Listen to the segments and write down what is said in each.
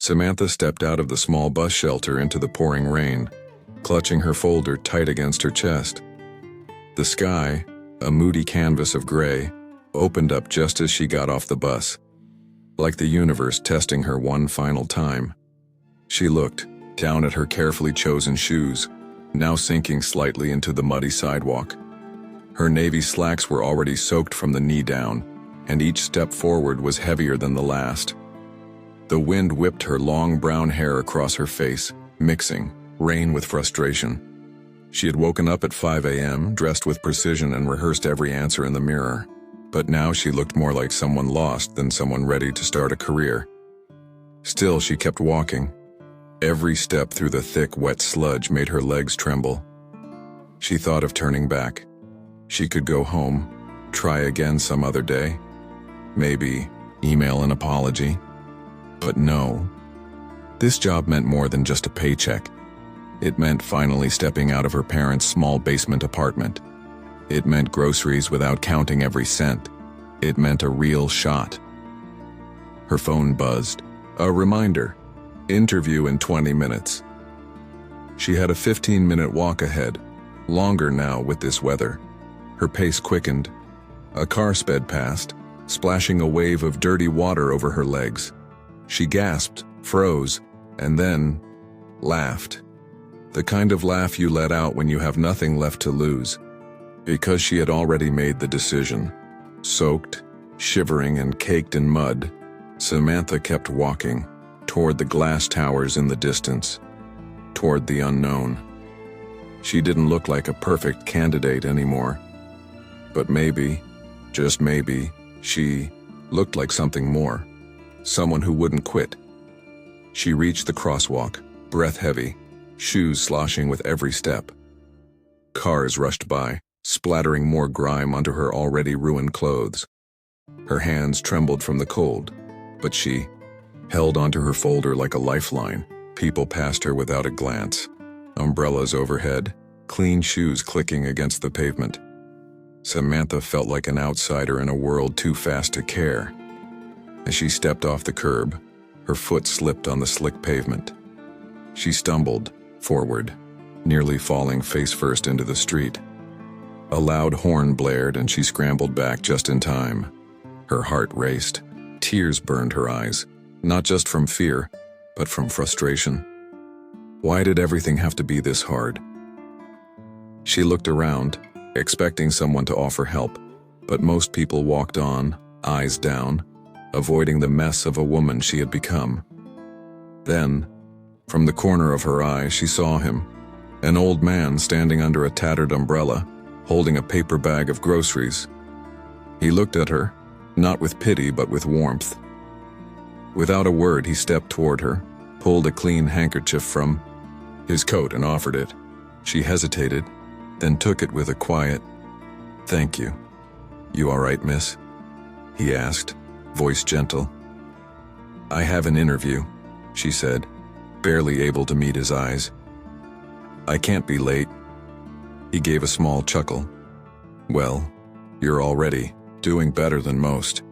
Samantha stepped out of the small bus shelter into the pouring rain, clutching her folder tight against her chest. The sky, a moody canvas of gray, opened up just as she got off the bus, like the universe testing her one final time. She looked down at her carefully chosen shoes, now sinking slightly into the muddy sidewalk. Her navy slacks were already soaked from the knee down, and each step forward was heavier than the last. The wind whipped her long brown hair across her face, mixing rain with frustration. She had woken up at 5 a.m., dressed with precision and rehearsed every answer in the mirror. But now she looked more like someone lost than someone ready to start a career. Still, she kept walking. Every step through the thick, wet sludge made her legs tremble. She thought of turning back. She could go home, try again some other day, maybe email an apology. But no. This job meant more than just a paycheck. It meant finally stepping out of her parents' small basement apartment. It meant groceries without counting every cent. It meant a real shot. Her phone buzzed. A reminder. Interview in 20 minutes. She had a 15-minute walk ahead, longer now with this weather. Her pace quickened. A car sped past, splashing a wave of dirty water over her legs. She gasped, froze, and then laughed. The kind of laugh you let out when you have nothing left to lose. Because she had already made the decision. Soaked, shivering, and caked in mud, Samantha kept walking, toward the glass towers in the distance, toward the unknown. She didn't look like a perfect candidate anymore. But maybe, just maybe, she looked like something more. Someone who wouldn't quit. She reached the crosswalk, breath heavy, shoes sloshing with every step. Cars rushed by, splattering more grime onto her already ruined clothes. Her hands trembled from the cold, but she held onto her folder like a lifeline. People passed her without a glance. Umbrellas overhead, clean shoes clicking against the pavement. Samantha felt like an outsider in a world too fast to care. As she stepped off the curb, her foot slipped on the slick pavement. She stumbled forward, nearly falling face first into the street. A loud horn blared and she scrambled back just in time. Her heart raced. Tears burned her eyes, not just from fear, but from frustration. Why did everything have to be this hard? She looked around, expecting someone to offer help, but most people walked on, eyes down, avoiding the mess of a woman she had become. Then, from the corner of her eye, she saw him, an old man standing under a tattered umbrella, holding a paper bag of groceries. He looked at her, not with pity but with warmth. Without a word, he stepped toward her, pulled a clean handkerchief from his coat and offered it. She hesitated, then took it with a quiet, "Thank you." "You all right, miss?" he asked, voice gentle. "I have an interview," she said, barely able to meet his eyes. "I can't be late." He gave a small chuckle. "Well, you're already doing better than most.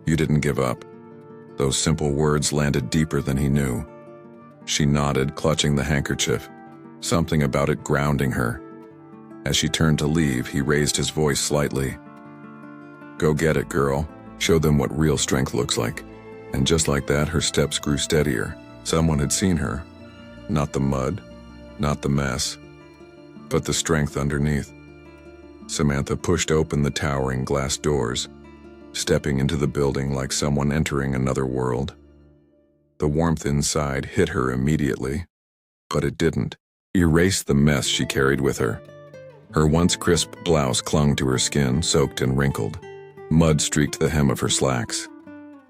You didn't give up." Those simple words landed deeper than he knew. She nodded, clutching the handkerchief, something about it grounding her. As she turned to leave, he raised his voice slightly. "Go get it, girl. Show them what real strength looks like." And just like that, her steps grew steadier. Someone had seen her. Not the mud, not the mess, but the strength underneath. Samantha pushed open the towering glass doors, stepping into the building like someone entering another world. The warmth inside hit her immediately, but it didn't erase the mess she carried with her. Her once crisp blouse clung to her skin, soaked and wrinkled. Mud streaked the hem of her slacks.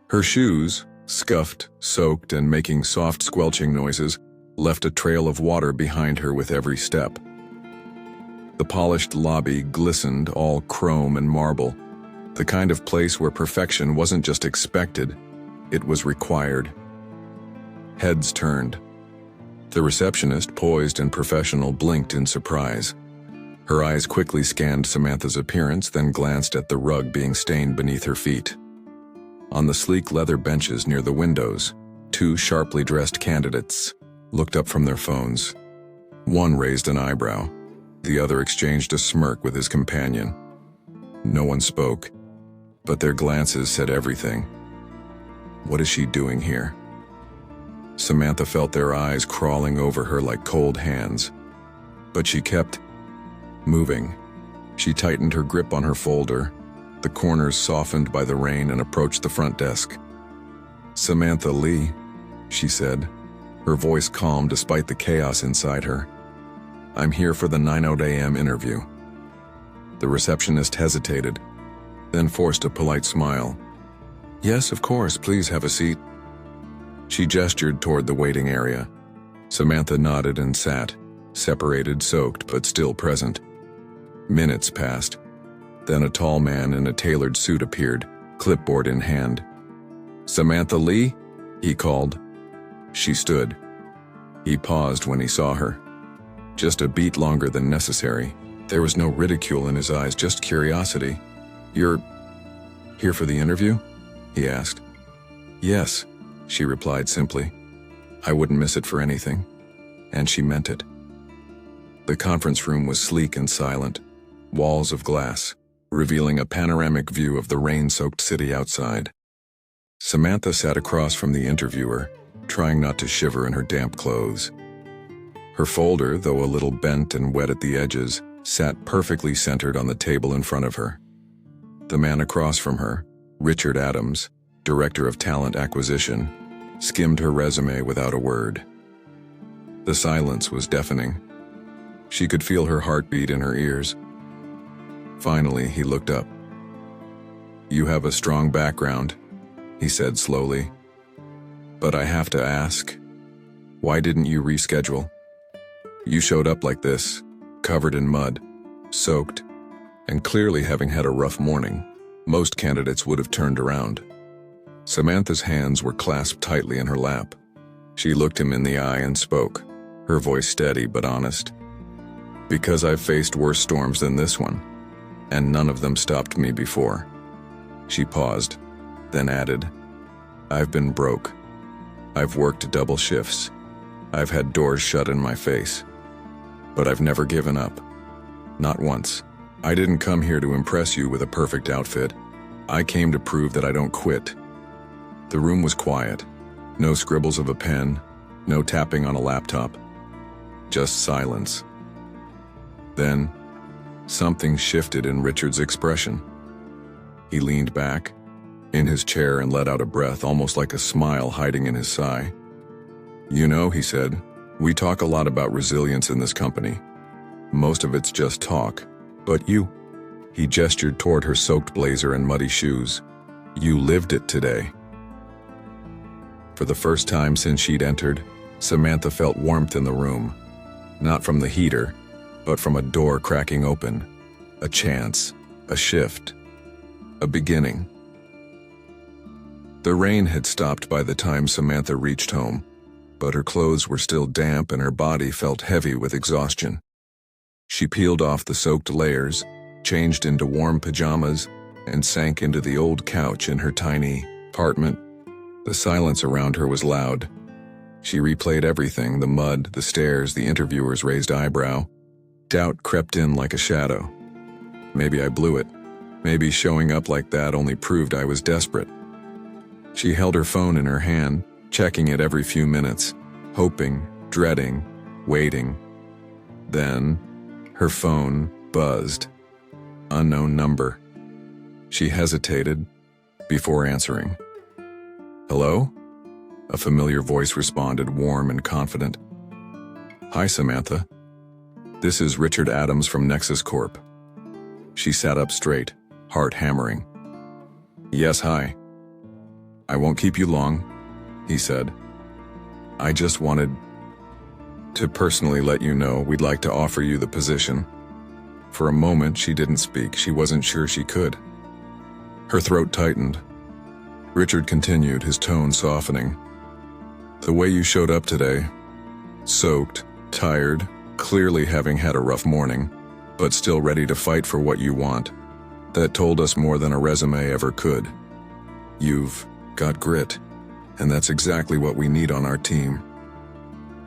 Her shoes, scuffed, soaked, and making soft squelching noises, left a trail of water behind her with every step. The polished lobby glistened, all chrome and marble, the kind of place where perfection wasn't just expected, it was required. Heads turned. The receptionist, poised and professional, blinked in surprise. Her eyes quickly scanned Samantha's appearance, then glanced at the rug being stained beneath her feet. On the sleek leather benches near the windows, Two sharply dressed candidates looked up from their phones. One raised an eyebrow. The other exchanged a smirk with his companion. No one spoke, but their glances said everything. What is she doing here? Samantha felt their eyes crawling over her like cold hands, but she kept moving. She tightened her grip on her folder, the corners softened by the rain, and approached the front desk. "Samantha Lee," she said, her voice calm despite the chaos inside her. "I'm here for the 9 a.m. interview." The receptionist hesitated, then forced a polite smile. "Yes, of course, please have a seat." She gestured toward the waiting area. Samantha nodded and sat, separated, soaked, but still present. Minutes passed. Then a tall man in a tailored suit appeared, clipboard in hand. "Samantha Lee?" he called. She stood. He paused when he saw her. Just a beat longer than necessary. There was no ridicule in his eyes, just curiosity. "You're here for the interview?" he asked. "Yes," she replied simply. "I wouldn't miss it for anything." And she meant it. The conference room was sleek and silent, walls of glass, revealing a panoramic view of the rain-soaked city outside. Samantha sat across from the interviewer, trying not to shiver in her damp clothes. Her folder, though a little bent and wet at the edges, sat perfectly centered on the table in front of her. The man across from her, Richard Adams, Director of Talent Acquisition, skimmed her resume without a word. The silence was deafening. She could feel her heartbeat in her ears. Finally, he looked up. "You have a strong background," he said slowly. "But I have to ask, why didn't you reschedule? You showed up like this, covered in mud, soaked, and clearly having had a rough morning. Most candidates would have turned around." Samantha's hands were clasped tightly in her lap. She looked him in the eye and spoke, her voice steady but honest. "Because I've faced worse storms than this one, and none of them stopped me before." She paused, then added, "I've been broke. I've worked double shifts. I've had doors shut in my face. But I've never given up. Not once. I didn't come here to impress you with a perfect outfit. I came to prove that I don't quit." The room was quiet. No scribbles of a pen, no tapping on a laptop. Just silence. Then, something shifted in Richard's expression. He leaned back in his chair and let out a breath, almost like a smile hiding in his sigh. "You know," he said, "we talk a lot about resilience in this company. Most of it's just talk. But you," he gestured toward her soaked blazer and muddy shoes, "you lived it today." For the first time since she'd entered, Samantha felt warmth in the room. Not from the heater, but from a door cracking open. A chance, a shift, a beginning. The rain had stopped by the time Samantha reached home, but her clothes were still damp and her body felt heavy with exhaustion. She peeled off the soaked layers, changed into warm pajamas, and sank into the old couch in her tiny apartment. The silence around her was loud. She replayed everything, the mud, the stairs, the interviewer's raised eyebrow. Doubt crept in like a shadow. Maybe I blew it. Maybe showing up like that only proved I was desperate. She held her phone in her hand, checking it every few minutes, hoping, dreading, waiting. Then, her phone buzzed. Unknown number. She hesitated before answering. "Hello?" A familiar voice responded, warm and confident. "Hi, Samantha. This is Richard Adams from Nexus Corp." She sat up straight, heart hammering. "Yes, hi. I won't keep you long," he said. "I just wanted to personally let you know we'd like to offer you the position." For a moment, she didn't speak. She wasn't sure she could. Her throat tightened. Richard continued, his tone softening. "The way you showed up today, soaked, tired, clearly having had a rough morning, but still ready to fight for what you want, that told us more than a resume ever could. You've got grit, And that's exactly what we need on our team.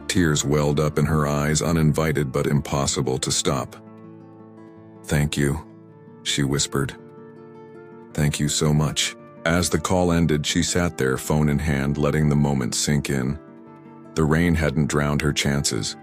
Tears welled up in her eyes, uninvited but impossible to stop. "Thank you," she whispered. "Thank you so much." As the call ended, she sat there, phone in hand, letting the moment sink in. The rain hadn't drowned her chances,